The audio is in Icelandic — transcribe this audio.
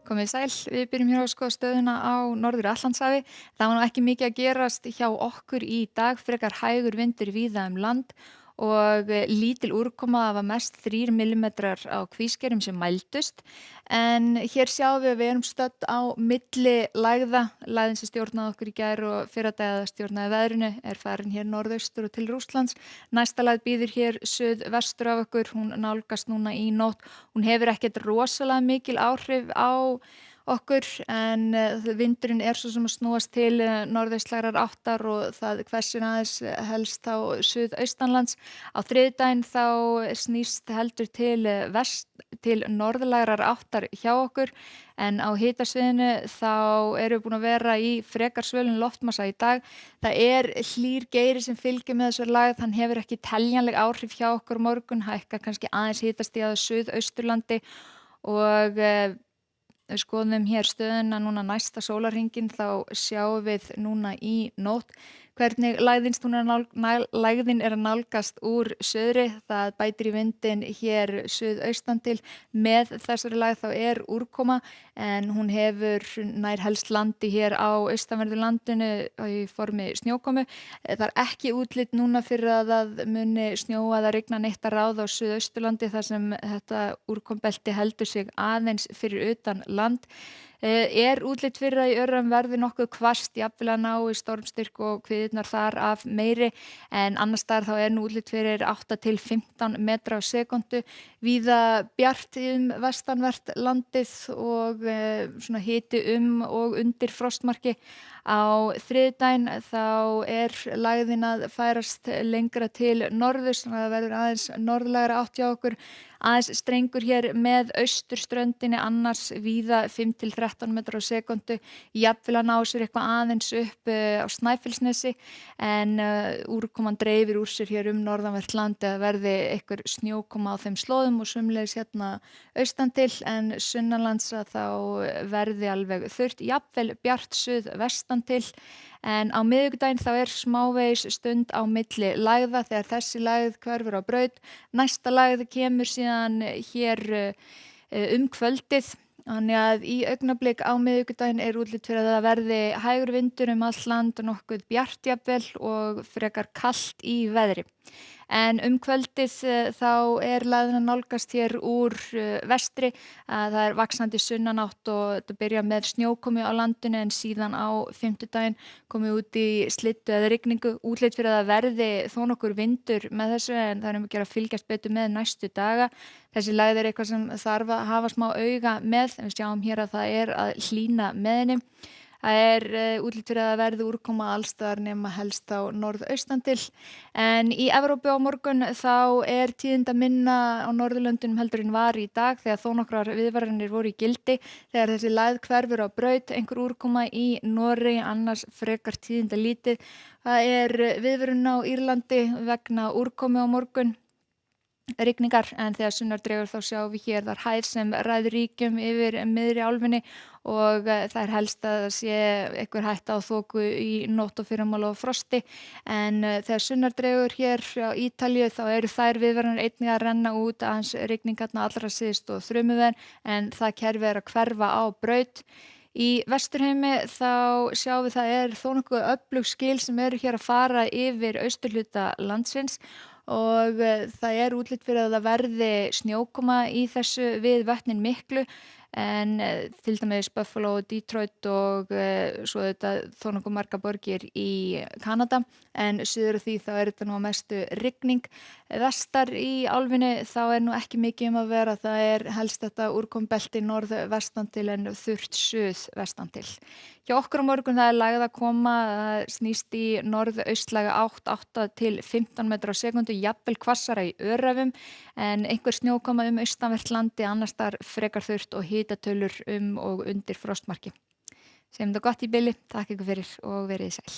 Komið sæl, við byrjum hér á að skoða stöðuna á Norður Atlantshafi. Það var nú ekki mikið að gerast hjá okkur í dag, frekar hægur vindur víða land og lítil úrkoma, það var mest 3 millimetrar á kvískerum sem mældust. En hér sjáum við að við erum stödd á milli lægða, lægðin sem stjórnaði okkur í gær og fyrradag stjórnaði veðrinu er farin hér norðaustur og til Rússlands. Næsta lægð býður hér suðvestur af okkur, hún nálgast núna í nótt. Hún hefur ekkert rosalega mikil áhrif á okkur en vindurinn er svo sem að snúast til norðaustlægrar áttar og það hvessir aðeins helst á suðaustanlands. Á þriðjudaginn þá snýst heldur til norðlægrar áttar hjá okkur en á hitasviðinu þá erum við búin að vera í frekar svölum loftmassa í dag. Það er hlýr geiri sem fylgir með þessari lægð, hann hefur ekki teljanleg áhrif hjá okkur á morgun, hækkar kannski aðeins hitastig á suðausturlandi og við skoðum hér stöðuna núna næsta sólarhringinn þá sjáum við núna í nótt hvernig lægðin er að nálgast úr suðri. Það bætir í vindinn hér suðaustan til. Með þessari lægð þá er úrkoma en hún hefur nær helst landi hér á austanverðu landinu í formi snjókomu. Það er ekki útlit núna fyrir að það muni snjóa eða rigna neitt að ráða á suðausturlandi þar sem þetta úrkombelti heldur sig aðeins fyrir utan land. Er útlit fyrir að í Öræfum verði nokkuð hvasst, jafnvel að ná í stormstyrk og hviðurnar þar af meiri en annars staðar þá er nú útlit fyrir 8 til 15 metra á sekúndu. Víða bjart vestanvert landið og svona hiti og undir frostmarki. Á þriðjudaginn þá er lægðin að færast lengra til norðurs, þannig að það verður aðeins norðlægra átt hjá okkur. Aðeins strengur hér með austurströndinni, annars víða 5 til 13 metrar á sekúndu. Jafnvel að ná sér eitthvað aðeins upp á Snæfellsnesi en úrkoman dreifir úr sér hér norðanvert land eða verði einhver snjókoma á þeim slóðum og sömuleiðis hérna austan til en sunnanlands að þá verði alveg þurrt, jafnvel bjart suðvestan til. En á miðvikudaginn þá er smávegis stund á milli lægða þegar þessi lægð hverfur á braut. Næsta lægð kemur síðan hér kvöldið. Þannig að í augnablik á miðvikudaginn er útlit fyrir að það verði hægur vindur allt land og nokkuð bjart jafnvel og frekar kalt í veðri. En kvöldið þá er lægðin að nálgast hér úr vestri. Það er vaxandi sunnanátt og þetta byrjar með snjókomu á landinu en síðan á fimmtudaginn komið út í slyddu eða rigningu. Útlit fyrir að það verði þó nokkur vindur með þessu en það er ekki að fylgjast betur með næstu daga. Þessi lægð er eitthvað sem þarf að hafa smá auga með. Við sjáum hér að það er að hlýna með henni. Það er útlit fyrir að það verði úrkoma alls staðar nema helst á norðaustan til. En í Evrópu á morgun þá er tíðinda minna á Norðurlöndunum heldur en var í dag þegar þó nokkrar viðvaranir voru í gildi. Þegar þessi lægð hverfur á braut, einhver úrkoma í Noregi, annars frekar tíðinda lítið. Það er viðvörun á Írlandi vegna úrkomu á morgun. Rigningar en þegar sunnar dregur þá sjáum við hér þar hæð sem ræður ríkjum yfir miðri álfunni og það er helst að það sé einhver hætta á þoku í nótt og fyrramálið og frosti en þegar sunnar dregur hér á Ítalíu þá eru þær viðvaranir einnig að renna út aðeins rigningarna allra síðust og þrumuveðin en það kerfi er að hverfa á braut. Í Vesturheimi þá sjáum við það er þó nokkuð öflug skil sem eru hér að fara yfir austurhluta landsins og það er útlit fyrir að það verði snjókoma í þessu við vötnin miklu en til dæmis Buffalo, Detroit og svo þetta þó nokkuð margar borgir í Kanada en suður af því þá er þetta nú að mestu rigning. Vestar í álfunni þá er nú ekki mikið að vera, það er helst þetta úrkombelti norðvestan til en þurrt suðvestan til. Hjá okkur á morgun það er lægð að koma, það snýst í norðaustlæga átt 8 til 15 metrar á sekúndu, jafnvel hvassara í Öræfum en einhver snjókoma austanvert landi, annars staðar frekar þurrt og hitatölur og undir frostmarki. Segjum þetta gott í bili, takk ykkur fyrir og verið sæl.